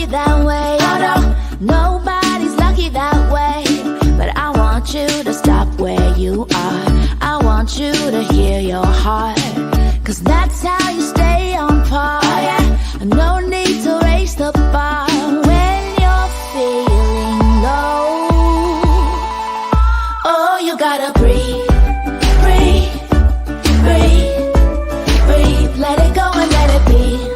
that way. Oh no, nobody's lucky that way. But I want you to stop where you are. I want you to hear your heart, 'cause that's how you stay on par. Oh yeah, no need to raise the bar when you're feeling low. Oh, you gotta breathe, breathe, breathe, breathe. Let it go and let it be.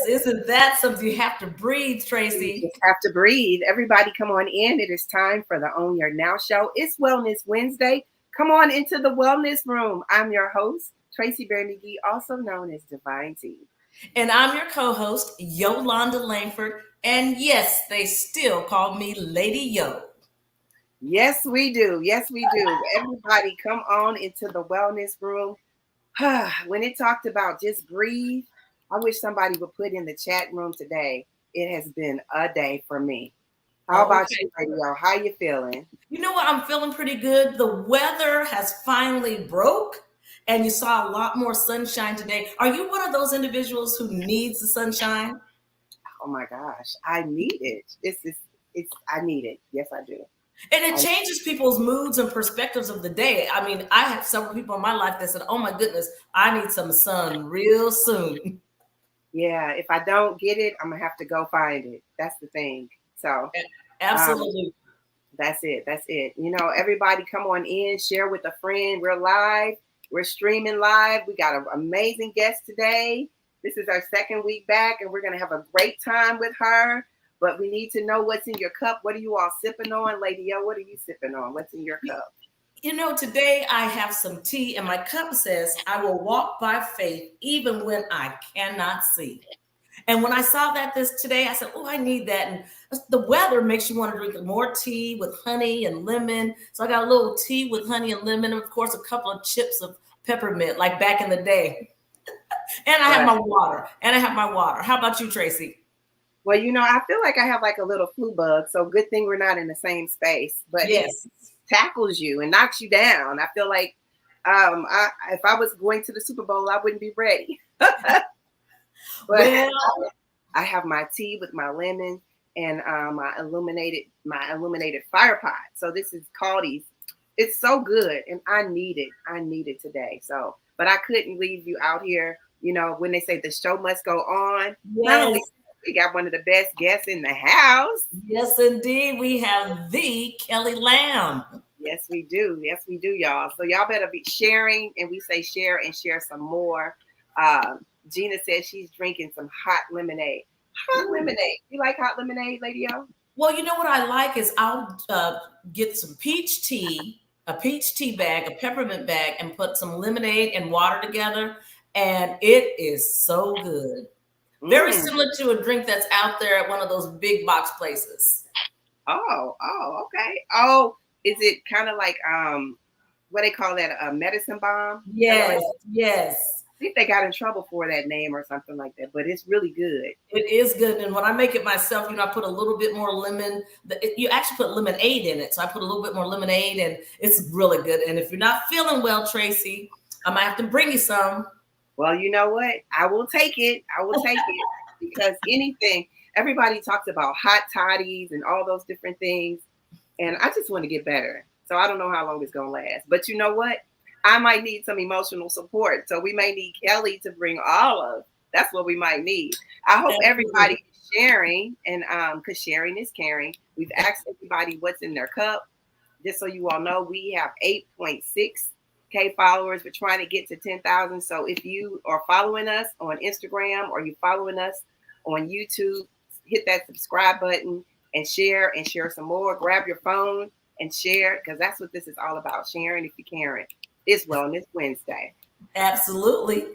Isn't that something? You have to breathe, Tracy. You have to breathe. Everybody come on in. It is time for the Own Your Now show. It's Wellness Wednesday. Come on into the wellness room. I'm your host, Tracy Berry McGee, also known as Divine T. And I'm your co-host, Yolanda Langford. And yes, they still call me Lady Yo. Yes, we do. Yes, we do. Everybody come on into the wellness room. When it talked about just breathe, I wish somebody would put in the chat room today. It has been a day for me. How about you, Radio? How you feeling? You know what? I'm feeling pretty good. The weather has finally broke, and you saw a lot more sunshine today. Are you one of those individuals who needs the sunshine? Oh my gosh, I need it. I need it. Yes, I do. And it changes people's moods and perspectives of the day. I mean, I have several people in my life that said, oh my goodness, I need some sun real soon. Yeah, if I don't get it, I'm going to have to go find it. That's the thing. So absolutely. That's it. That's it. You know, everybody come on in, share with a friend. We're live. We're streaming live. We got an amazing guest today. This is our second week back, and we're going to have a great time with her. But we need to know what's in your cup. What are you all sipping on? Lady O, what are you sipping on? What's in your cup? You know, today I have some tea, and my cup says, I will walk by faith even when I cannot see. And when I saw that today, I said, oh, I need that. And the weather makes you want to drink more tea with honey and lemon. So I got a little tea with honey and lemon, and of course, a couple of chips of peppermint, like back in the day. And I have my water. How about you, Tracy? Well, you know, I feel like I have like a little flu bug. So good thing we're not in the same space. But yes. Tackles you and knocks you down. I feel like if I was going to the Super Bowl, I wouldn't be ready. But well, I have my tea with my lemon and my illuminated fire pot. So this is Caldy's. It's so good, and I need it. I need it today. So, but I couldn't leave you out here. You know, when they say the show must go on. Yes. Not only we got one of the best guests in the house. Yes, indeed. We have the Kelley Lamm. Yes, we do. Yes, we do, y'all. So y'all better be sharing, and we say share and share some more. Gina says she's drinking some hot lemonade. Hot lemonade. You like hot lemonade, Lady O? Well, you know what I like is I'll get some peach tea, a peach tea bag, a peppermint bag, and put some lemonade and water together. And it is so good. Very similar to a drink that's out there at one of those big box places. Oh, okay. Oh, is it kind of like what they call that, a medicine bomb? Yes, yes. I think they got in trouble for that name or something like that, but it's really good. It is good. And when I make it myself, you know, I put a little bit more lemon. You actually put lemonade in it. So I put a little bit more lemonade, and it's really good. And if you're not feeling well, Tracy, I might have to bring you some. Well, you know what? I will take it. I will take it because everybody talks about hot toddies and all those different things. And I just want to get better. So I don't know how long it's going to last. But you know what? I might need some emotional support. So we may need Kelley to bring all of. That's what we might need. I hope everybody is sharing, and because sharing is caring. We've asked everybody what's in their cup. Just so you all know, we have 8.6K followers. We're trying to get to 10,000. So if you are following us on Instagram or you following us on YouTube, hit that subscribe button and share some more. Grab your phone and share, because that's what this is all about, sharing if you caring. It's Wellness Wednesday. Absolutely.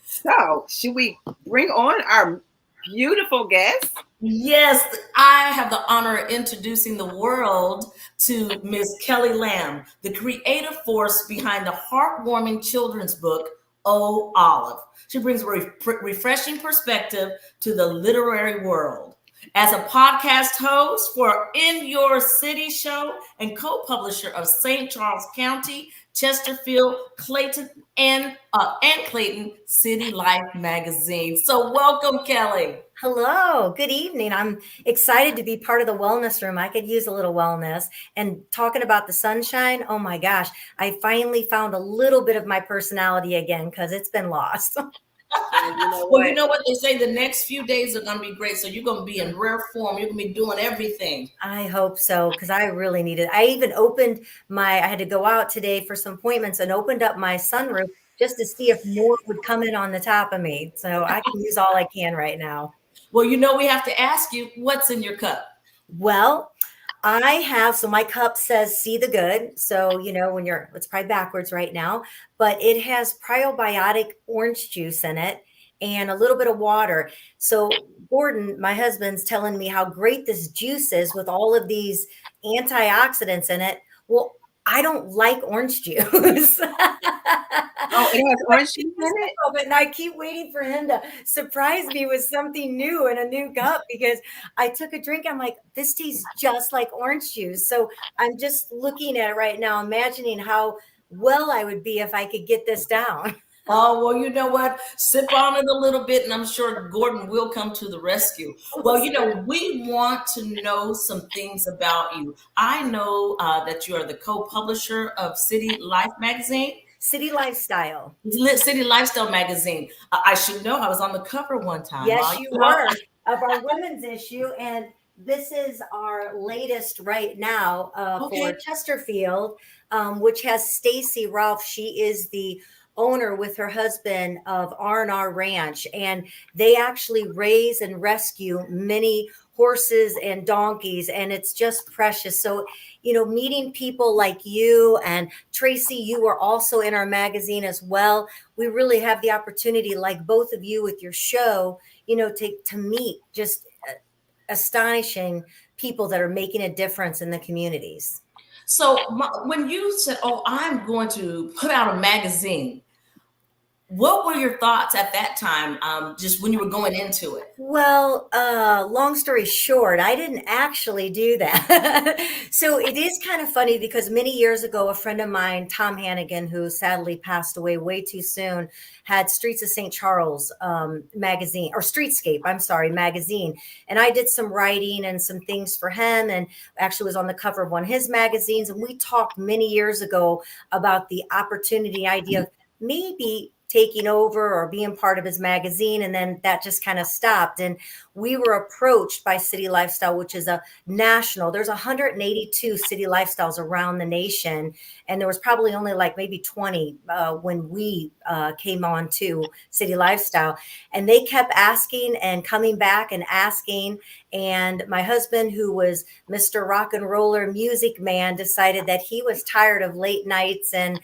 So should we bring on our beautiful guest? Yes, I have the honor of introducing the world to Miss Kelley Lamm, the creative force behind the heartwarming children's book, O. Olive. She brings a refreshing perspective to the literary world. As a podcast host for In Your City show and co-publisher of St. Charles County, Chesterfield, Clayton, and Clayton City Life magazine. So welcome, Kelley. Hello, good evening. I'm excited to be part of the wellness room. I could use a little wellness. And talking about the sunshine, oh my gosh, I finally found a little bit of my personality again because it's been lost. Well, you know what they say, the next few days are going to be great. So you're going to be in rare form. You're going to be doing everything. I hope so, because I really need it. I even I had to go out today for some appointments and opened up my sunroof just to see if more would come in on the top of me. So I can use all I can right now. Well, we have to ask you, what's in your cup? Well, so my cup says see the good. So, it's probably backwards right now, but it has probiotic orange juice in it and a little bit of water. So Gordon, my husband's telling me how great this juice is with all of these antioxidants in it. Well, I don't like orange juice. Oh, it has orange juice in it? And I keep waiting for him to surprise me with something new in a new cup because I took a drink. I'm like, this tastes just like orange juice. So I'm just looking at it right now, imagining how well I would be if I could get this down. Oh, well, you know what? Sip on it a little bit, and I'm sure Gordon will come to the rescue. Well, we want to know some things about you. I know that you are the co-publisher of City Life magazine. City Lifestyle. City Lifestyle magazine. I should know. I was on the cover one time. Yes, you were, of our women's issue. And this is our latest right now for Chesterfield, which has Stacy Ralph. She is the owner with her husband of R&R Ranch, and they actually raise and rescue many horses and donkeys, and it's just precious. So, meeting people like you and Tracy, you are also in our magazine as well. We really have the opportunity, like both of you with your show, to meet just astonishing people that are making a difference in the communities. So when you said, I'm going to put out a magazine, what were your thoughts at that time, just when you were going into it? Well, long story short, I didn't actually do that. So it is kind of funny because many years ago, a friend of mine, Tom Hannigan, who sadly passed away way too soon, had Streets of St. Charles magazine, or Streetscape, magazine. And I did some writing and some things for him, and actually was on the cover of one of his magazines. And we talked many years ago about the opportunity idea of maybe taking over or being part of his magazine. And then that just kind of stopped. And we were approached by City Lifestyle, which is there's 182 City Lifestyles around the nation. And there was probably only like maybe 20 when we came on to City Lifestyle. And they kept asking and coming back and asking. And my husband, who was Mr. Rock and Roller Music Man, decided that he was tired of late nights and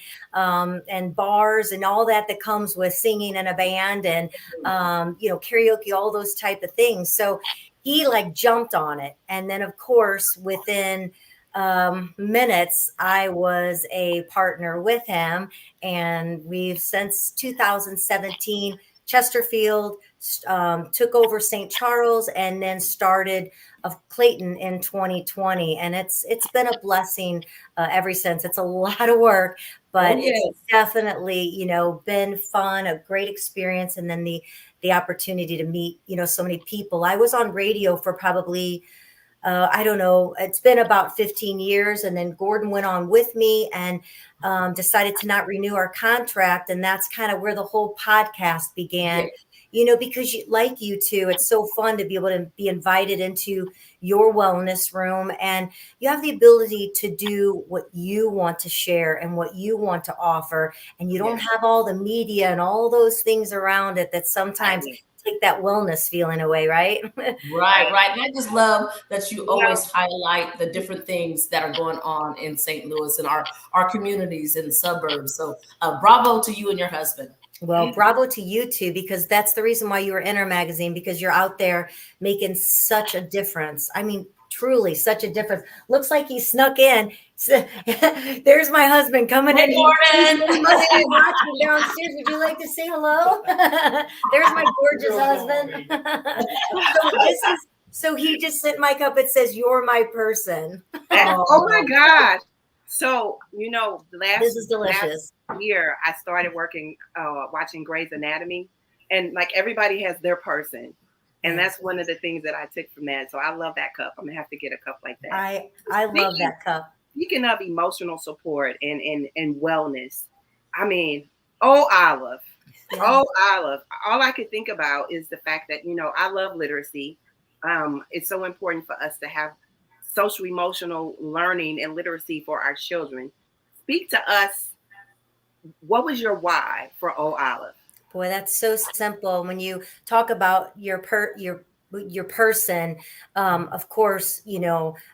bars and all that comes with singing in a band and, karaoke, all those type of things. So he jumped on it. And then, of course, within minutes, I was a partner with him. And we've since 2017, Chesterfield took over St. Charles and then started of Clayton in 2020. And it's been a blessing ever since. It's a lot of work, but it's definitely, been fun, a great experience. And then the opportunity to meet, so many people. I was on radio for probably, it's been about 15 years. And then Gordon went on with me and decided to not renew our contract. And that's kind of where the whole podcast began. Because like you two, it's so fun to be able to be invited into your wellness room, and you have the ability to do what you want to share and what you want to offer. And you don't have all the media and all those things around it that sometimes take that wellness feeling away, right? Right. And I just love that you always highlight the different things that are going on in St. Louis and our communities in the suburbs. So bravo to you and your husband. Well, bravo to you too, because that's the reason why you were in our magazine, because you're out there making such a difference. I mean, truly such a difference. Looks like he snuck in. So, there's my husband coming in. He must be watching downstairs. Would you like to say hello? There's my gorgeous husband. So he just sent Mike up. It says, "You're my person." Oh my gosh. So, This is delicious. last year I started watching Grey's Anatomy, and like everybody has their person. And that's one of the things that I took from that. So I love that cup. I'm gonna have to get a cup like that. I love that cup. Speaking of emotional support and wellness, I mean, Olive. Oh, Olive. All I could think about is the fact that, I love literacy. It's so important for us to have social emotional learning and literacy for our children. Speak to us. What was your why for Olive? Boy, that's so simple. When you talk about your person, of course,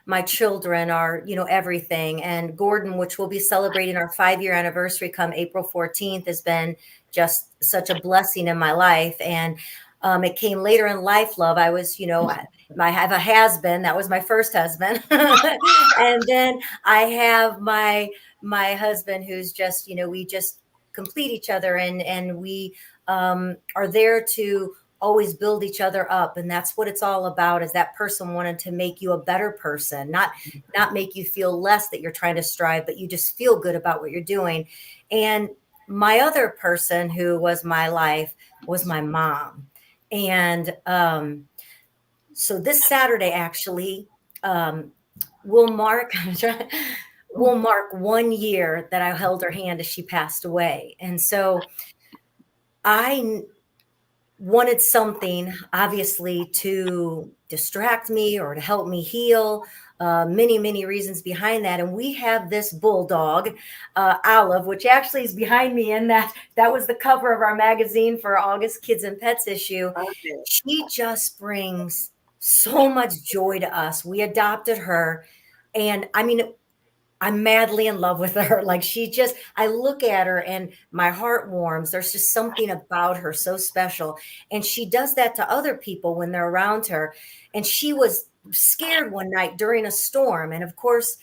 my children are, everything. And Gordon, which will be celebrating our 5-year anniversary come April 14th, has been just such a blessing in my life. And it came later in life, love. I was, I have a has-been. That was my first husband. And then I have my husband who's just, we just complete each other, and we are there to always build each other up. And that's what it's all about, is that person wanted to make you a better person, not make you feel less that you're trying to strive, but you just feel good about what you're doing. And my other person who was my life was my mom. And so this Saturday actually will mark 1 year that I held her hand as she passed away. And so I wanted something, obviously, to distract me or to help me heal. Many, many reasons behind that. And we have this bulldog, Olive, which actually is behind me in that was the cover of our magazine for August Kids and Pets issue. Okay. She just brings so much joy to us. We adopted her. And I mean, I'm madly in love with her. Like, I look at her and my heart warms. There's just something about her so special. And she does that to other people when they're around her. And she was scared one night during a storm. And of course,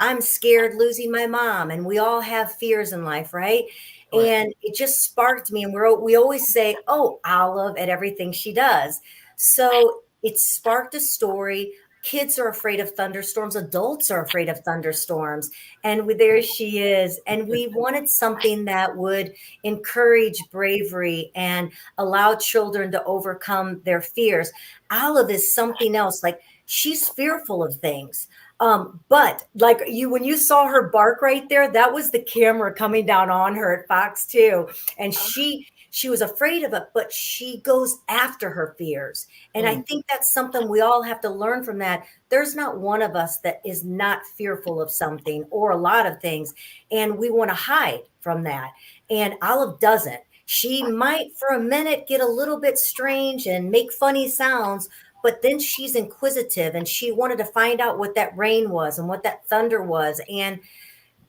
I'm scared losing my mom. And we all have fears in life, right? Right. And it just sparked me. And we always say, "Oh, Olive," at everything she does. So it sparked a story. Kids are afraid of thunderstorms. Adults are afraid of thunderstorms. And there she is. And we wanted something that would encourage bravery and allow children to overcome their fears. Olive is something else. Like, she's fearful of things. But like when you saw her bark right there, that was the camera coming down on her at Fox 2. And she was afraid of it, but she goes after her fears. And I think that's something we all have to learn from that. There's not one of us that is not fearful of something or a lot of things. And we want to hide from that. And Olive doesn't. She might for a minute get a little bit strange and make funny sounds, but then she's inquisitive and she wanted to find out what that rain was and what that thunder was. And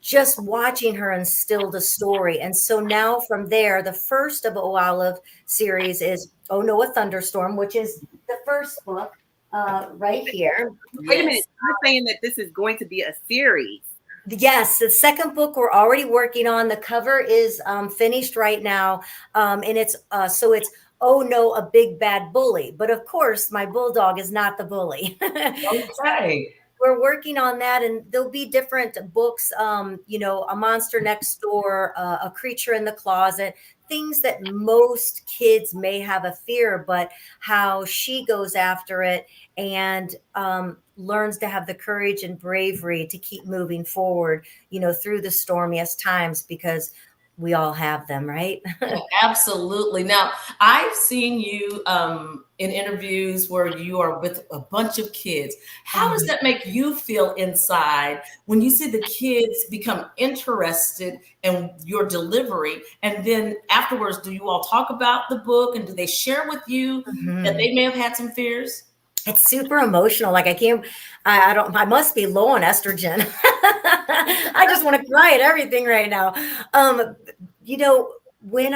just watching her instilled a story. And so now from there, the first of Olive series is Oh No, a Thunderstorm, which is the first book right here. Wait a minute. You're saying that this is going to be a series? Yes, the second book we're already working on. The cover is finished right now. And it's Oh No, a Big Bad Bully. But of course, my bulldog is not the bully. Okay. We're working on that, and there'll be different books, A Monster Next Door, A Creature in the Closet, things that most kids may have a fear, but how she goes after it and learns to have the courage and bravery to keep moving forward, through the stormiest times, because we all have them, right? Absolutely. Now, I've seen you in interviews where you are with a bunch of kids. How does that make you feel inside when you see the kids become interested in your delivery? And then afterwards, do you all talk about the book, and do they share with you that they may have had some fears? It's super emotional. Like, I must be low on estrogen. I just want to cry at everything right now. when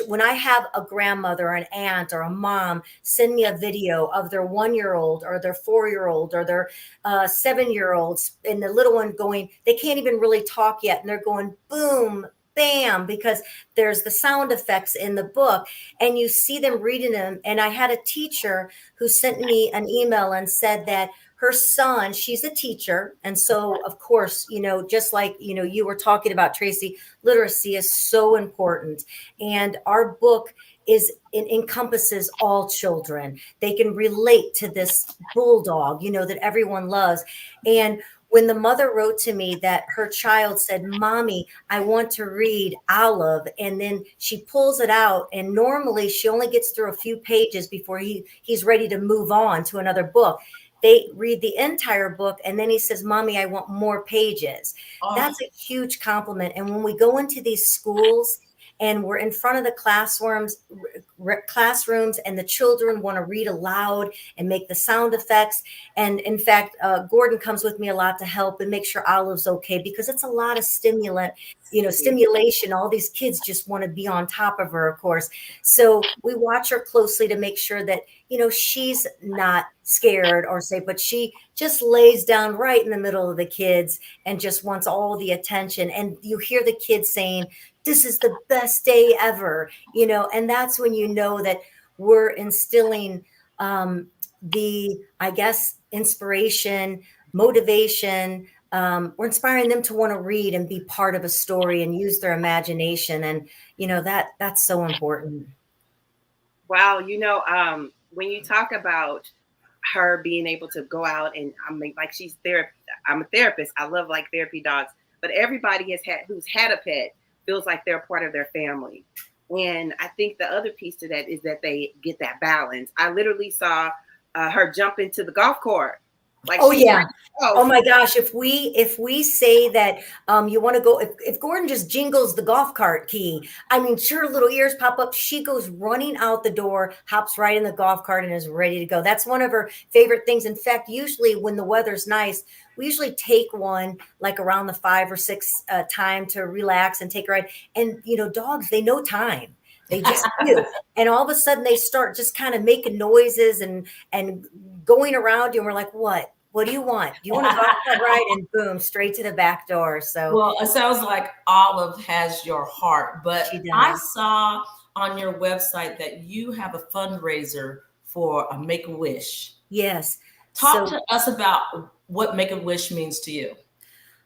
when I have a grandmother, an aunt, or a mom send me a video of their 1-year-old or their 4-year-old or their 7-year-olds, and the little one going, they can't even really talk yet, and they're going boom, bam, because there's the sound effects in the book, and you see them reading them. And I had a teacher who sent me an email and said that her son, she's a teacher. And so, of course, just like, you were talking about, Tracy, literacy is so important. And our book it encompasses all children. They can relate to this bulldog, that everyone loves. And when the mother wrote to me that her child said, "Mommy, I want to read Olive," and then she pulls it out, and normally she only gets through a few pages before he's ready to move on to another book. They read the entire book, and then he says, "Mommy, I want more pages." Oh. That's a huge compliment. And when we go into these schools and we're in front of the classrooms, and the children want to read aloud and make the sound effects. And in fact, Gordon comes with me a lot to help and make sure Olive's okay, because it's a lot of stimulation. All these kids just want to be on top of her, of course. So we watch her closely to make sure that, she's not scared or safe, but she just lays down right in the middle of the kids and just wants all the attention. And you hear the kids saying, "This is the best day ever," and that's when you know that we're instilling inspiration, motivation. We're inspiring them to want to read and be part of a story and use their imagination. And, that's so important. Wow. When you talk about her being able to go out, and like she's there. I'm a therapist. I love like therapy dogs, but everybody who's had a pet feels like they're part of their family. And I think the other piece to that is that they get that balance. I literally saw her jump into the golf cart. Like, oh yeah. Oh my gosh. If we say that you want to go, if Gordon just jingles the golf cart key, sure, little ears pop up. She goes running out the door, hops right in the golf cart, and is ready to go. That's one of her favorite things. In fact, usually when the weather's nice, we usually take one like around the 5 or 6 time to relax and take a ride. And dogs, they know time. They just do. And all of a sudden they start just kind of making noises and going around you. And we're like, what? What do you want? Do you want to golf cart ride? And boom, straight to the back door. So, well, it sounds like Olive has your heart. But I saw on your website that you have a fundraiser for a Make-A-Wish. Yes. Talk to us about what Make-A-Wish means to you.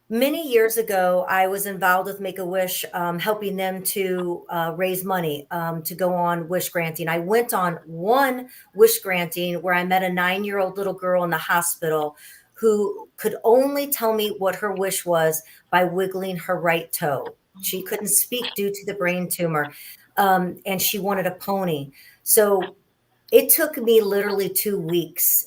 Many years ago, I was involved with Make-A-Wish, helping them to raise money to go on wish granting. I went on one wish granting where I met a 9-year-old little girl in the hospital who could only tell me what her wish was by wiggling her right toe. She couldn't speak due to the brain tumor, and she wanted a pony. So it took me literally 2 weeks.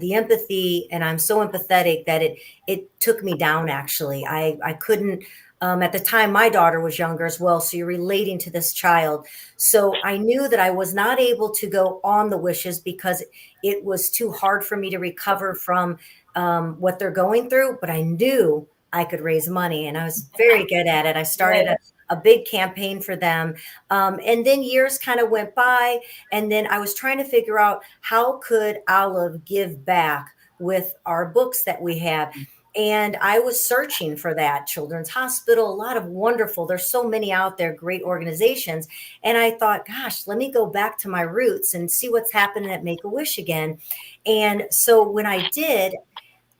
The empathy, and I'm so empathetic that it took me down, actually. I couldn't, at the time, my daughter was younger as well. So you're relating to this child. So I knew that I was not able to go on the wishes because it was too hard for me to recover from what they're going through. But I knew I could raise money, and I was very good at it. I started a big campaign for them. And then years kind of went by, and then I was trying to figure out how could Olive give back with our books that we have. And I was searching for that. Children's Hospital, a lot of wonderful, there's so many out there, great organizations. And I thought, gosh, let me go back to my roots and see what's happening at Make-A-Wish again. And so when I did,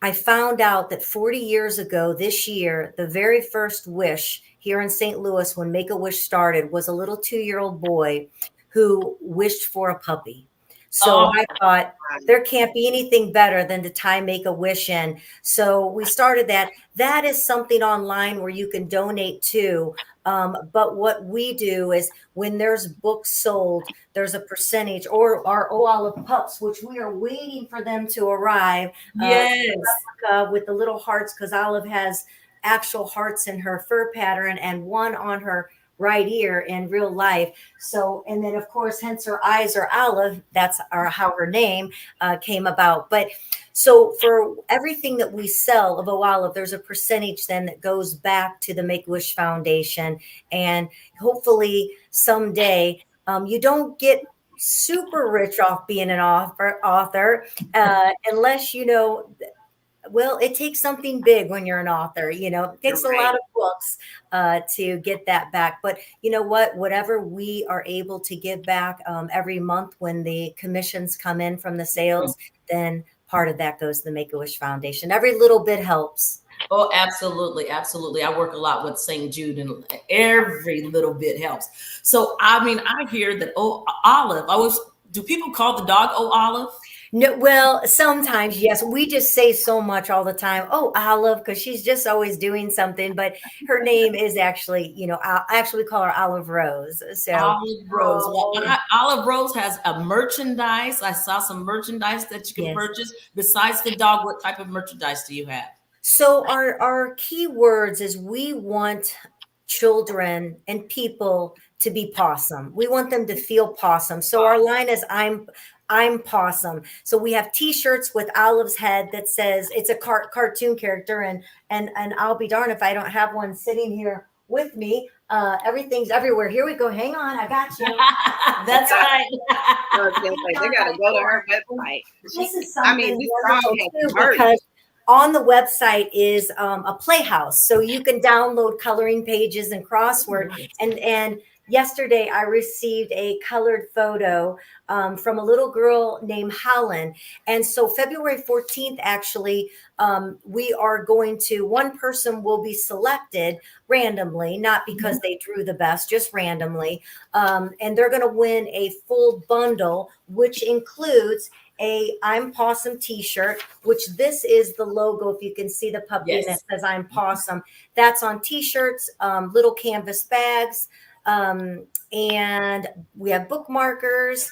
I found out that 40 years ago this year, the very first wish here in St. Louis when Make-A-Wish started was a little 2-year-old boy who wished for a puppy. So I thought there can't be anything better than to tie Make-A-Wish in. So we started that. That is something online where you can donate to. But what we do is when there's books sold, there's a percentage, or our Olive pups, which we are waiting for them to arrive. Yes. With the little hearts, because Olive has actual hearts in her fur pattern and one on her right ear in real life. So, and then of course, hence her eyes are olive. That's how her name came about. But so for everything that we sell of Olive, there's a percentage then that goes back to the Make-A-Wish Foundation. And hopefully someday you don't get super rich off being an author unless, well, it takes something big when you're an author, it takes a lot of books to get that back. But you know what, whatever we are able to give back every month when the commissions come in from the sales, then part of that goes to the Make-A-Wish Foundation. Every little bit helps. Oh, absolutely. Absolutely. I work a lot with St. Jude and every little bit helps. So, I mean, I hear that, Olive, do people call the dog Olive? No, well, sometimes, yes. We just say so much all the time. Oh, Olive, because she's just always doing something. But her name is actually, I actually call her Olive Rose. So Olive Rose. Well, Olive Rose has a merchandise. I saw some merchandise that you can purchase. Besides the dog, what type of merchandise do you have? So our key words is we want children and people to be possum. We want them to feel possum. So our line is I'm possum. So we have t-shirts with Olive's head that says it's a cartoon character, and I'll be darned if I don't have one sitting here with me. Everything's everywhere. Here we go. Hang on, I got you. That's right. They gotta go to her website. This is something wonderful too, because on the website is a playhouse, so you can download coloring pages and crossword. And yesterday I received a colored photo from a little girl named Holland. And so February 14th, actually, we are going to, one person will be selected randomly, not because they drew the best, just randomly. And they're going to win a full bundle, which includes a I'm Possum t-shirt, which this is the logo. If you can see the puppy and it says I'm Possum, that's on t-shirts, little canvas bags. And we have bookmarkers,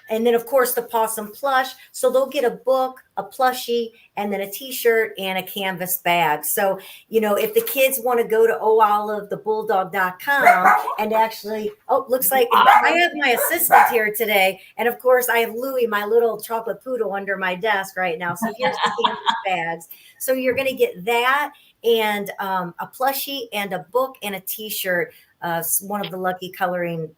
and then of course the possum plush. So they'll get a book, a plushie, and then a t-shirt and a canvas bag. So, if the kids want to go to OLivethebulldog.com and actually, looks like I have my assistant here today. And of course I have Louie, my little chocolate poodle, under my desk right now. So here's the canvas bags. So you're going to get that and a plushie and a book and a t-shirt. One of the lucky coloring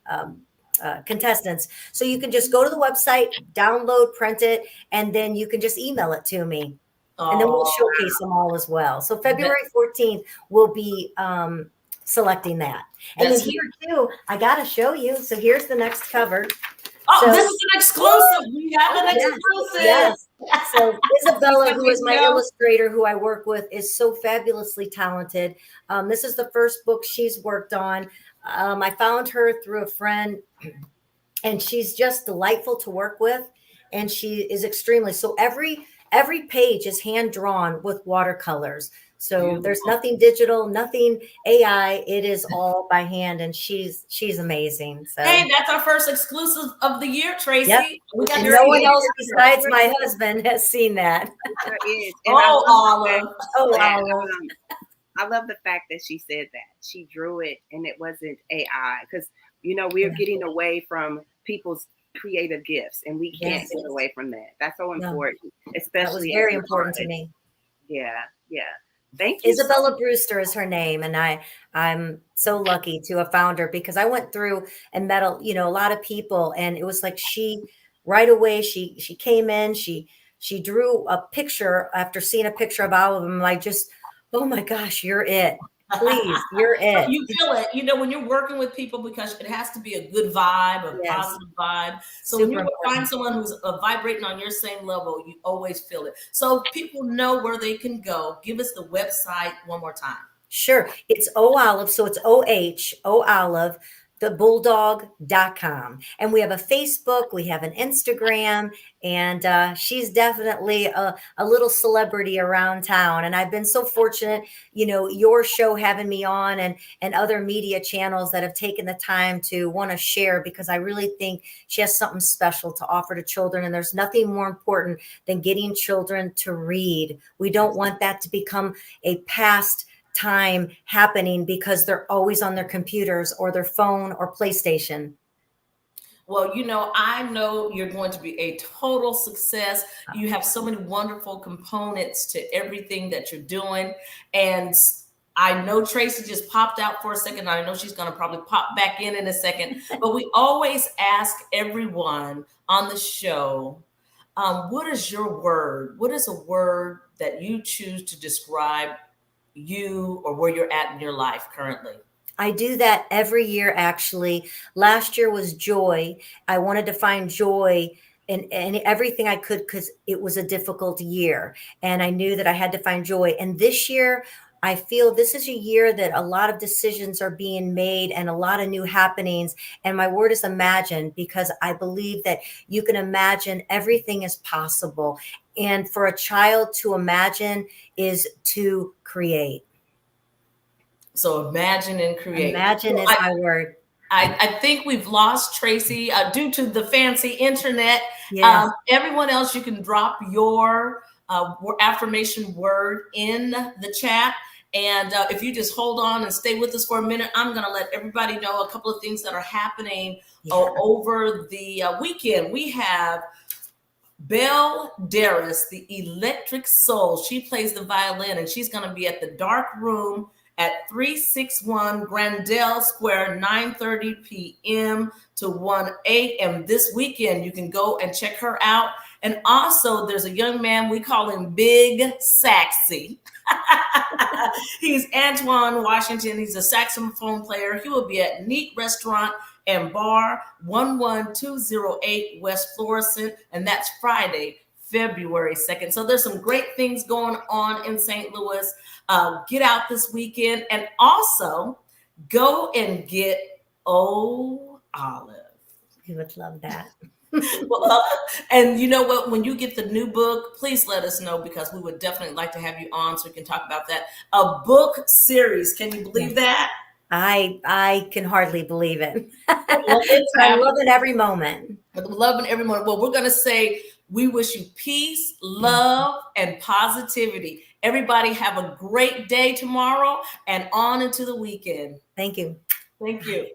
contestants. So you can just go to the website, download, print it, and then you can just email it to me. And then we'll showcase them all as well. So February 14th, we'll be selecting that. And then here too, I got to show you. So here's the next cover. Oh, this is an exclusive. We have an exclusive. Yes. So Isabella, who is my illustrator, who I work with, is so fabulously talented. This is the first book she's worked on. I found her through a friend, and she's just delightful to work with. And she is extremely, so every page is hand drawn with watercolors. So there's nothing digital, nothing AI. It is all by hand, and she's amazing. So hey, that's our first exclusive of the year, Tracy. Yep. And no one else besides my husband has seen that. Olive. I love the fact that she said that she drew it and it wasn't AI, because we're getting away from people's creative gifts, and we can't get away from that. That's so important, especially. That was very important to me. Yeah. Thank you. Isabella Brewster is her name, and I'm so lucky to have found her, because I went through and met a lot of people, and it was like she right away she came in, she drew a picture after seeing a picture of all of them. I just, oh my gosh, you're it. Please, you're it. You feel it, when you're working with people, because it has to be a good vibe, a positive vibe. So when you find someone who's vibrating on your same level, you always feel it. So people know where they can go. Give us the website one more time. Sure. It's Olive. So it's Olive, thebulldog.com. And we have a Facebook, we have an Instagram, and she's definitely a little celebrity around town. And I've been so fortunate, your show having me on, and other media channels that have taken the time to want to share, because I really think she has something special to offer to children. And there's nothing more important than getting children to read. We don't want that to become a past time happening because they're always on their computers or their phone or PlayStation? Well, I know you're going to be a total success. You have so many wonderful components to everything that you're doing. And I know Tracy just popped out for a second. I know she's going to probably pop back in a second. But we always ask everyone on the show, what is your word? What is a word that you choose to describe you or where you're at in your life currently? I do that every year, actually. Last year was joy. I wanted to find joy in everything I could because it was a difficult year. And I knew that I had to find joy. And this year, I feel this is a year that a lot of decisions are being made and a lot of new happenings. And my word is imagine, because I believe that you can imagine everything is possible. And for a child to imagine is to create. So imagine and create. Imagine is my word. I think we've lost Tracy due to the fancy internet. Yes. Everyone else, you can drop your affirmation word in the chat. And if you just hold on and stay with us for a minute, I'm going to let everybody know a couple of things that are happening over the weekend. We have Belle Darris, the Electric Soul. She plays the violin, and she's going to be at the Dark Room at 361 Grandel Square, 9:30 p.m. to 1 a.m. this weekend. You can go and check her out. And also, there's a young man, we call him Big Saxy. He's Antoine Washington. He's a saxophone player. He will be at Neat Restaurant and Bar, 11208 West Florissant, and that's Friday, February 2nd. So there's some great things going on in St. Louis. Get out this weekend, and also go and get Olive. You would love that. Well, and you know what? When you get the new book, please let us know, because we would definitely like to have you on so we can talk about that. A book series. Can you believe that? I can hardly believe it. Well, I love it every moment. Loving every moment. Well, we're going to say we wish you peace, love, and positivity. Everybody have a great day tomorrow and on into the weekend. Thank you. Thank you.